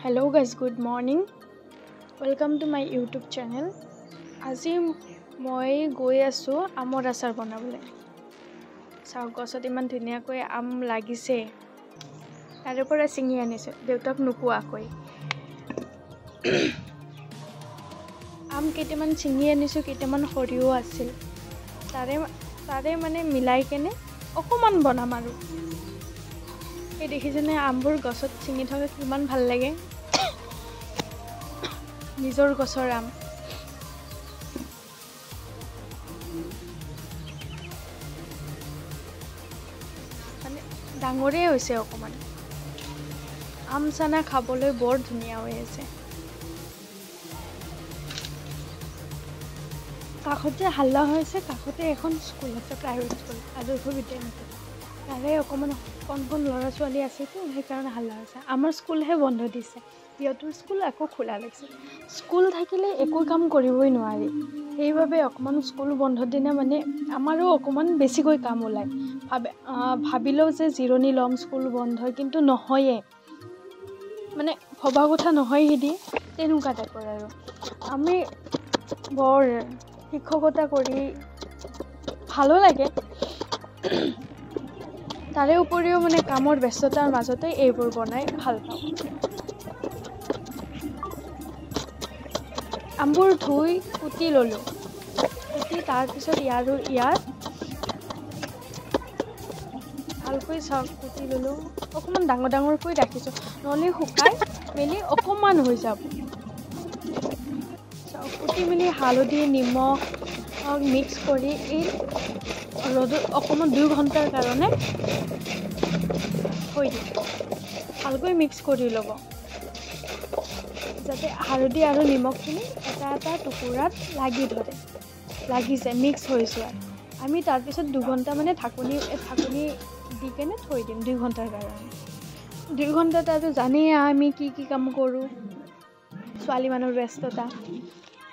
Hello guys, good morning. Welcome to my YouTube channel. আজি মই গৈ আছো আমৰ আচাৰ বনাবলৈ। চাওক গছত ইমান ধুনীয়াকৈ আম লাগিছে। তাৰে পৰা চিঙি আনিছো দেউতাক নোকোৱাকৈ। আম কেইটামান চিঙি আনিছো, কেইটামান সৰিও আছিল। তাৰে মানে মিলাই কেনে অকমান বনাম আৰু। এই দেখিছেনে আমবোৰ গছত চিঙি থকা কিমান ভাল লাগে। নিজৰ গছৰ আম। মানে ডাঙৰেই হৈছে অকমান। আম চানা খাবলৈ বৰ ধুনীয়া হৈ আছে। কাষতে হাল্লা হৈছে, কাষতে এখন স্কুল আছে, প্ৰাইভেট স্কুল, আদৰ্শ বিদ্যালয়। তাৰে অকমান কণ ল'ৰা ছোৱালী আছেতো, সেইকাৰণে হাল্লা হৈছে। আমাৰ স্কুলহে বন্ধ দিছে, সিহঁতৰ স্কুল আকৌ খোলা লাগিছে। স্কুল থাকিলে একো কাম কৰিবই নোৱাৰি, সেইবাবে অকমান স্কুল বন্ধ দিনা মানে আমাৰো অকমান বেছিকৈ কাম ওলায়। ভাবিলেও যে জিৰণি ল'ম, স্কুল বন্ধ, কিন্তু নহয়ে। মানে ভবা কথা নহয় সিদি, তেনেকুৱা টাইপৰ আৰু। আমি বৰ শিক্ষকতা কৰি ভালো লাগে। তাৰে উপৰিও মানে কামৰ ব্যস্ততাৰ মাজতে এইবোৰ বনাই ভাল পাওঁ। আমবোৰ ধুই কুটি ল'লোঁ। কুটি তাৰপিছত ইয়াৰ ভালকৈ কুটি ল'লোঁ। অকণমান ডাঙৰকৈ ৰাখিছোঁ, নহ'লে শুকাই মেলি অকণমান হৈ যাব। কুটি মেলি হালধি নিমখ মিক্স কৰি এই ৰ'দত অকণমান 2 ঘণ্টাৰ কাৰণে থৈ দিম। ভালকৈ মিক্স কৰি ল'ব, যাতে হালধি আৰু নিমখখিনি এটা এটা টুকুৰাত লাগি যায়, মিক্স হৈ যোৱা। আমি তাৰপিছত 2 ঘণ্টা মানে ঢাকনি দি কেনে থৈ দিম 2 ঘণ্টাৰ কাৰণে। 2 ঘণ্টাত আৰু জানেই আমি কি কাম কৰোঁ, ছোৱালী মানুহৰ ব্যস্ততা।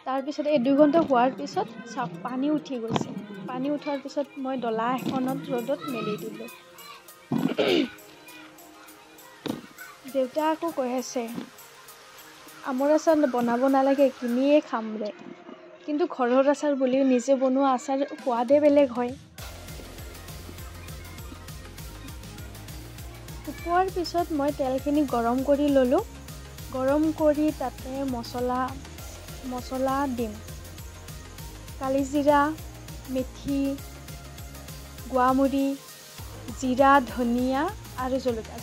তাৰপিছত এই 2 ঘণ্টা হোৱাৰ পিছত চাওক পানী উঠি গৈছে। পানী উঠাৰ পিছত মই ডলা এখনত ৰ'দত মেলি দিলোঁ। দেউতা আকৌ কৈ আছে, আমৰ আচাৰ বনাব নালাগে, কিনিয়ে খাম দে। কিন্তু ঘৰৰ আচাৰ বুলিও নিজে বনোৱা আচাৰ সোৱাদে বেলেগ হয়। শুকোৱাৰ পিছত মই তেলখিনি গৰম কৰি ল'লোঁ। গৰম কৰি তাতে মছলা দিম। কালিজিৰা, মেথি, গোৱামুড়ি, জিৰা, ধনিয়া আৰু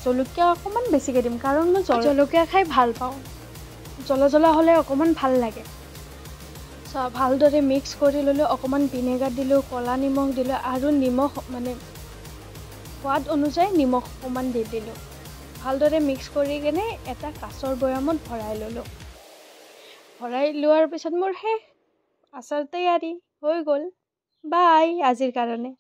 জলকীয়া অকণমান বেছিকৈ দিম, কাৰণ মই জলকীয়া খাই ভাল পাওঁ। জ্বলা হ'লে অকণমান ভাল লাগে। ভালদৰে মিক্স কৰি ল'লোঁ। অকণমান ভিনেগাৰ দিলোঁ, ক'লা নিমখ দিলোঁ, আৰু নিমখ মানে সোৱাদ অনুযায়ী নিমখ অকণমান দি দিলোঁ। ভালদৰে মিক্স কৰি কেনে এটা কাঁচৰ বৈয়ামত ভৰাই ল'লোঁ। ভৰাই লোৱাৰ পিছত মোৰ আচাৰ তৈয়াৰী হৈ গ'ল। বাই আজিৰ কাৰণে।